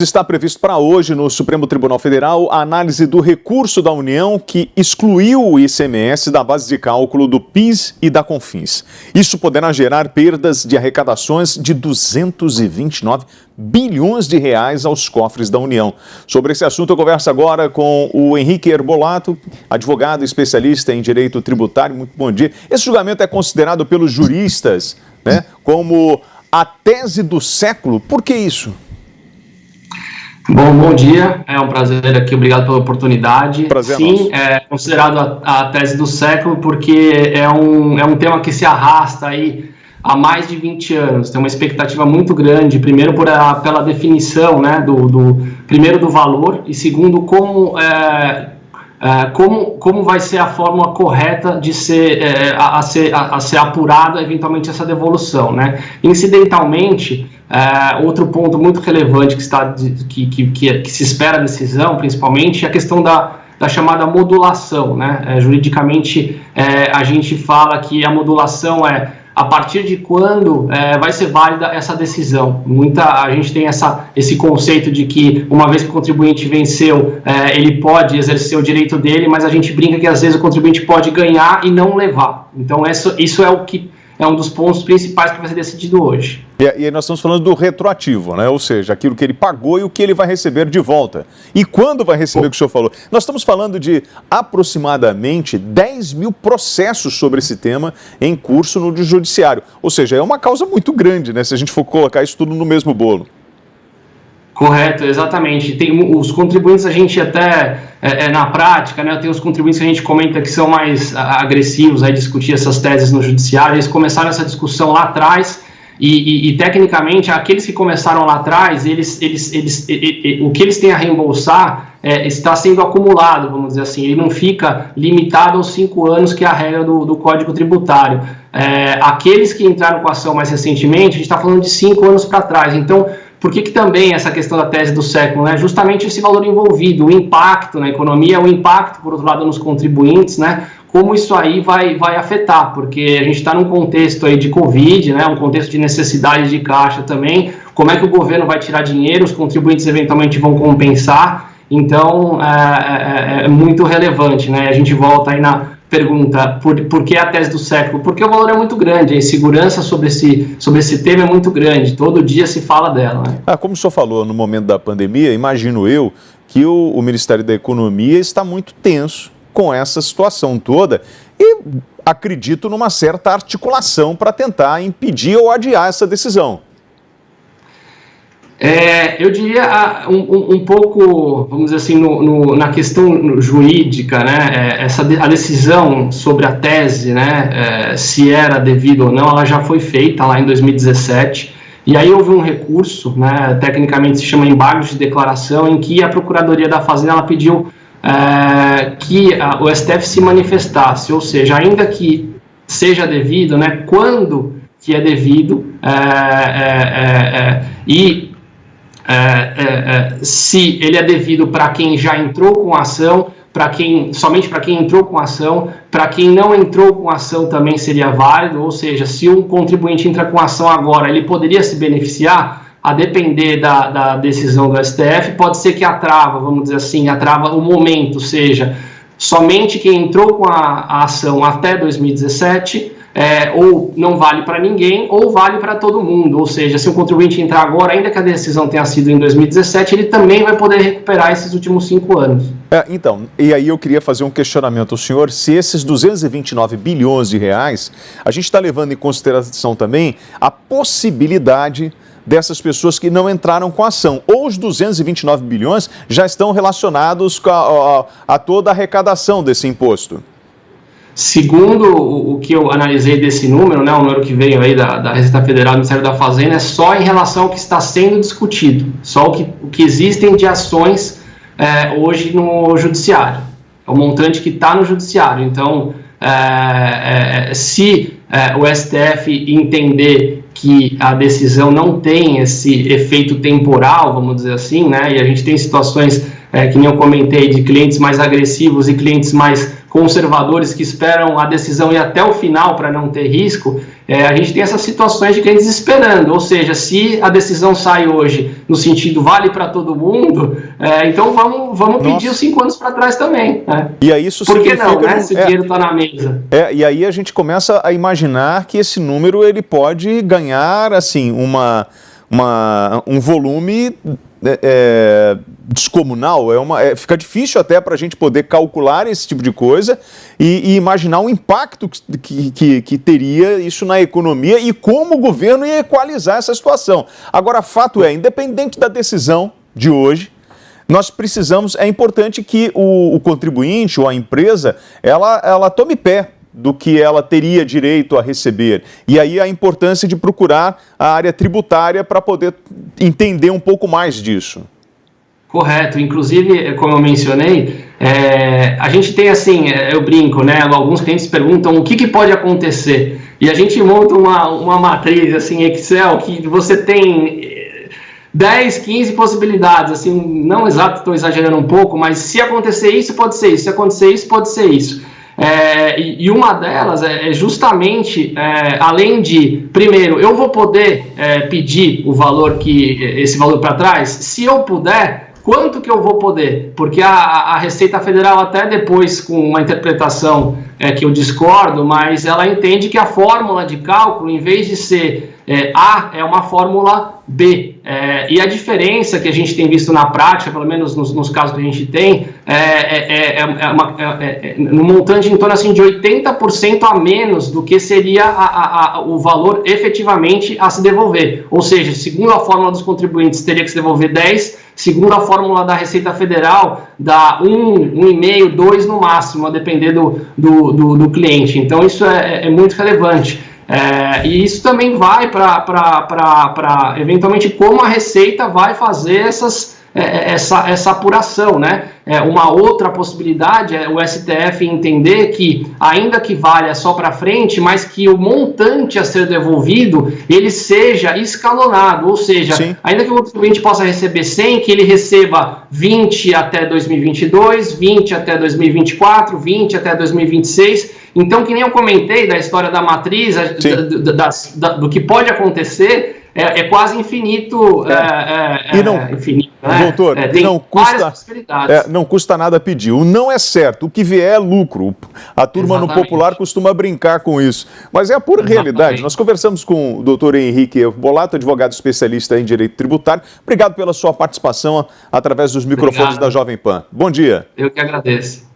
Está previsto para hoje no Supremo Tribunal Federal a análise do recurso da União que excluiu o ICMS da base de cálculo do PIS e da CONFINS. Isso poderá gerar perdas de arrecadações de 229 bilhões de reais aos cofres da União. Sobre esse assunto eu converso agora com o Henrique Herbolato, advogado especialista em direito tributário. Muito bom dia. Esse julgamento é considerado pelos juristas, como a tese do século. Por que isso? Bom dia, é um prazer aqui, obrigado pela oportunidade. Prazer Sim, nosso. é considerado a tese do século porque é um tema que se arrasta aí há mais de 20 anos, tem uma expectativa muito grande, primeiro pela definição, primeiro do valor e segundo como vai ser a fórmula correta de a ser apurada eventualmente essa devolução, Incidentalmente, outro ponto muito relevante que se espera a decisão, principalmente, é a questão da chamada modulação, Juridicamente, a gente fala que a modulação é a partir de quando vai ser válida essa decisão. A gente tem esse conceito de que, uma vez que o contribuinte venceu, ele pode exercer o direito dele, mas a gente brinca que, às vezes, o contribuinte pode ganhar e não levar. Então, isso é um dos pontos principais que vai ser decidido hoje. E aí nós estamos falando do retroativo, ou seja, aquilo que ele pagou e o que ele vai receber de volta. E quando vai receber o que o senhor falou? Nós estamos falando de aproximadamente 10 mil processos sobre esse tema em curso no judiciário. Ou seja, é uma causa muito grande, se a gente for colocar isso tudo no mesmo bolo. Correto, exatamente. Tem os contribuintes, a gente até, na prática, tem os contribuintes que a gente comenta que são mais agressivos a discutir essas teses no judiciário. Eles começaram essa discussão lá atrás e tecnicamente, aqueles que começaram lá atrás, o que eles têm a reembolsar está sendo acumulado, vamos dizer assim. Ele não fica limitado aos 5 anos, que é a regra do Código Tributário. Aqueles que entraram com a ação mais recentemente, a gente está falando de 5 anos para trás. Então, por que também essa questão da tese do século? Justamente esse valor envolvido, o impacto na economia, o impacto, por outro lado, nos contribuintes, como isso aí vai afetar, porque a gente está num contexto aí de Covid, um contexto de necessidade de caixa também, como é que o governo vai tirar dinheiro, os contribuintes eventualmente vão compensar, então é muito relevante, A gente volta aí na pergunta, por que a tese do século? Porque o valor é muito grande, a insegurança sobre esse tema é muito grande, todo dia se fala dela. Como o senhor falou, no momento da pandemia, imagino eu que o Ministério da Economia está muito tenso com essa situação toda e acredito numa certa articulação para tentar impedir ou adiar essa decisão. Eu diria um pouco, vamos dizer assim, na questão jurídica, a decisão sobre a tese, se era devido ou não, ela já foi feita lá em 2017, e aí houve um recurso, tecnicamente se chama embargo de declaração, em que a Procuradoria da Fazenda ela pediu que o STF se manifestasse, ou seja, ainda que seja devido, quando que é devido, se ele é devido para quem já entrou com a ação, somente para quem entrou com a ação, para quem não entrou com a ação também seria válido, ou seja, se um contribuinte entra com a ação agora, ele poderia se beneficiar, a depender da decisão do STF, pode ser que vamos dizer assim, atrava o momento, seja, somente quem entrou com a ação até 2017, ou não vale para ninguém, ou vale para todo mundo, ou seja, se o contribuinte entrar agora, ainda que a decisão tenha sido em 2017, ele também vai poder recuperar esses últimos 5 anos. Então, e aí eu queria fazer um questionamento ao senhor, se esses 229 bilhões de reais, a gente está levando em consideração também a possibilidade dessas pessoas que não entraram com a ação, ou os 229 bilhões já estão relacionados a toda a arrecadação desse imposto? Segundo o que eu analisei desse número, o número que veio aí da Receita Federal do Ministério da Fazenda, é só em relação ao que está sendo discutido, só o que existem de ações hoje no judiciário, é o montante que está no judiciário. Então, se o STF entender que a decisão não tem esse efeito temporal, vamos dizer assim, e a gente tem situações, que nem eu comentei, de clientes mais agressivos e clientes mais conservadores que esperam a decisão ir até o final para não ter risco, a gente tem essas situações de clientes esperando, ou seja, se a decisão sai hoje no sentido vale para todo mundo, então vamos pedir os 5 anos para trás também. Né? E aí isso por que não, né, se o dinheiro está na mesa? E aí a gente começa a imaginar que esse número ele pode ganhar assim, um volume descomunal, fica difícil até para a gente poder calcular esse tipo de coisa e imaginar o impacto que teria isso na economia e como o governo ia equalizar essa situação. Agora, fato é, independente da decisão de hoje, nós precisamos, é importante que o contribuinte ou a empresa, ela tome pé do que ela teria direito a receber. E aí a importância de procurar a área tributária para poder entender um pouco mais disso. Correto. Inclusive, como eu mencionei, a gente tem assim, eu brinco, né? Alguns clientes perguntam o que pode acontecer. E a gente monta uma matriz assim, Excel, que você tem 10, 15 possibilidades, assim, não exato, estou exagerando um pouco, mas se acontecer isso, pode ser isso, se acontecer isso, pode ser isso. E uma delas é justamente, além de, primeiro, eu vou poder pedir esse valor para trás, se eu puder, quanto que eu vou poder? Porque a Receita Federal, até depois com uma interpretação que eu discordo, mas ela entende que a fórmula de cálculo, em vez de ser A, é uma fórmula B. E a diferença que a gente tem visto na prática, pelo menos nos casos que a gente tem, no montante em torno assim, de 80% a menos do que seria o valor efetivamente a se devolver. Ou seja, segundo a fórmula dos contribuintes, teria que se devolver 10, segundo a fórmula da Receita Federal, dá 1,5, 2 no máximo, a depender do cliente. Então, isso é muito relevante. E isso também vai para eventualmente como a Receita vai fazer essa apuração, né? Uma outra possibilidade é o STF entender que, ainda que valha só para frente, mas que o montante a ser devolvido, ele seja escalonado, ou seja, sim, ainda que o contribuinte possa receber 100, que ele receba 20 até 2022, 20 até 2024, 20 até 2026. Então, que nem eu comentei da história da matriz, do que pode acontecer, é quase infinito. Infinito, né? Doutor, não custa nada pedir. O não é certo, o que vier é lucro. A turma no popular costuma brincar com isso. Mas é a pura realidade. Nós conversamos com o doutor Henrique Bolato, advogado especialista em direito tributário. Obrigado pela sua participação através dos microfones da Jovem Pan. Bom dia. Eu que agradeço.